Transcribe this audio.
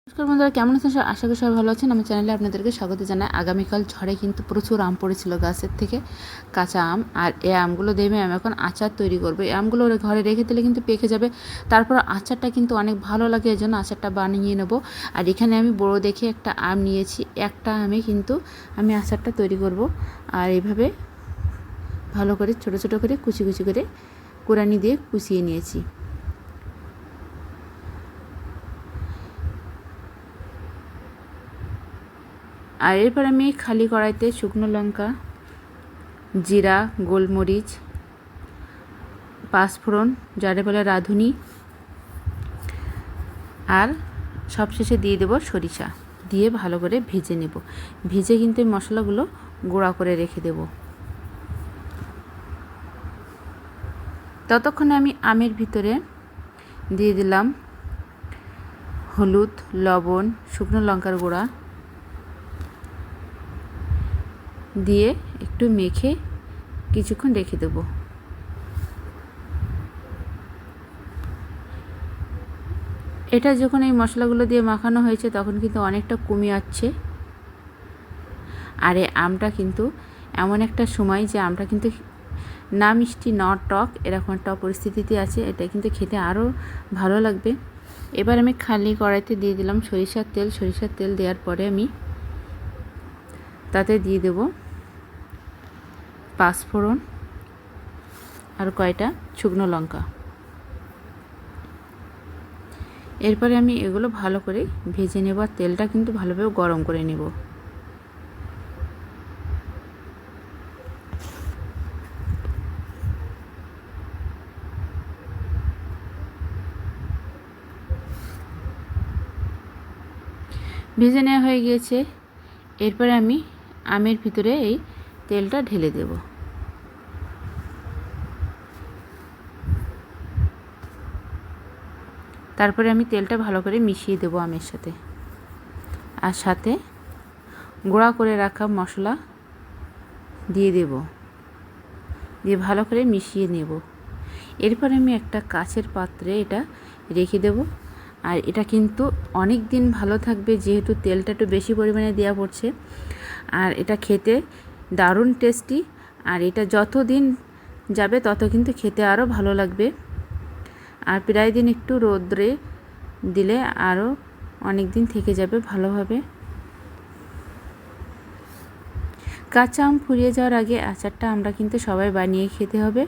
নমস্কার বন্ধুরা, কেমন আছেন? আশা করি সবাই ভালো আছেন। আমার চ্যানেলে আপনাদেরকে স্বাগত জানাই। আগামীকাল ঝড়ে কিন্তু প্রচুর আম পড়েছিল গাছের থেকে, কাঁচা আম। আর এই আমগুলো দিয়ে আমি এখন আচার তৈরি করবো। এই আমগুলো ঘরে রেখে দিলে কিন্তু পেকে যাবে, তারপর আচারটা কিন্তু অনেক ভালো লাগে, এই জন্য আচারটা বানিয়ে নেব। আর এখানে আমি বড় দেখে একটা আম নিয়েছি, একটা আমে কিন্তু আমি আচারটা তৈরি করব। আর এইভাবে ভালো করে ছোট ছোট করে কুচি কুচি করে কোরানি দিয়ে কুচিয়ে নিয়েছি। আর এরপর আমি খালি কড়াইতে শুকনো লঙ্কা, জিরা, গোলমরিচ, পাঁচফোড়ন, যারে বলে রাঁধুনি, আর সবশেষে দিয়ে দেব সরিষা, দিয়ে ভালো করে ভেজে নেব। ভেজে কিন্তু এই মশলাগুলো গুঁড়া করে রেখে দেব। ততক্ষণে আমি আমের ভিতরে দিয়ে দিলাম হলুদ, লবণ, শুকনো লঙ্কার গুঁড়া দিয়ে একটু মেখে কিছুক্ষণ রেখে দেব। এটা যখন এই মশলাগুলো দিয়ে মাখানো হয়েছে তখন কিন্তু অনেকটা কমে আসছে। আর এই আমটা কিন্তু এমন একটা সময় যে আমটা কিন্তু না মিষ্টি না টক, এরকম একটা পরিস্থিতিতে আছে। এটা কিন্তু খেতে আরও ভালো লাগবে। এবার আমি খালি কড়াইতে দিয়ে দিলাম সরিষার তেল। সরিষার তেল দেওয়ার পরে আমি তাতে দিয়ে দেব পাঁচফোড়ন আর কয়টা শুকনো লঙ্কা। এরপরে আমি এগুলো ভালো করে ভেজে নেব, আর তেলটা কিন্তু ভালোভাবে গরম করে নেব। ভেজে নেওয়া হয়ে গিয়েছে। এরপরে আমি আমের ভিতরে এই তেলটা ঢেলে দেব। তারপরে আমি তেলটা ভালো করে মিশিয়ে দেব আমের সাথে, আর সাথে গুঁড়া করে রাখা মশলা দিয়ে দেব, দিয়ে ভালো করে মিশিয়ে নেব। এরপর আমি একটা কাচের পাত্রে এটা রেখে দেব। আর এটা কিন্তু অনেক দিন ভালো থাকবে, যেহেতু তেলটা একটু বেশি পরিমাণে দেওয়া পড়ছে। আর এটা খেতে দারুণ টেস্টি, আর এটা যত দিন যাবে তত কিন্তু খেতে আরও ভালো লাগবে। আর প্রায় দিন একটু রোদ্রে দিলে আরও অনেক দিন থেকে যাবে ভালোভাবে। কাঁচা আম ফুরিয়ে যাওয়ার আগে আচারটা আমরা কিন্তু সবাই বানিয়ে খেতে হবে।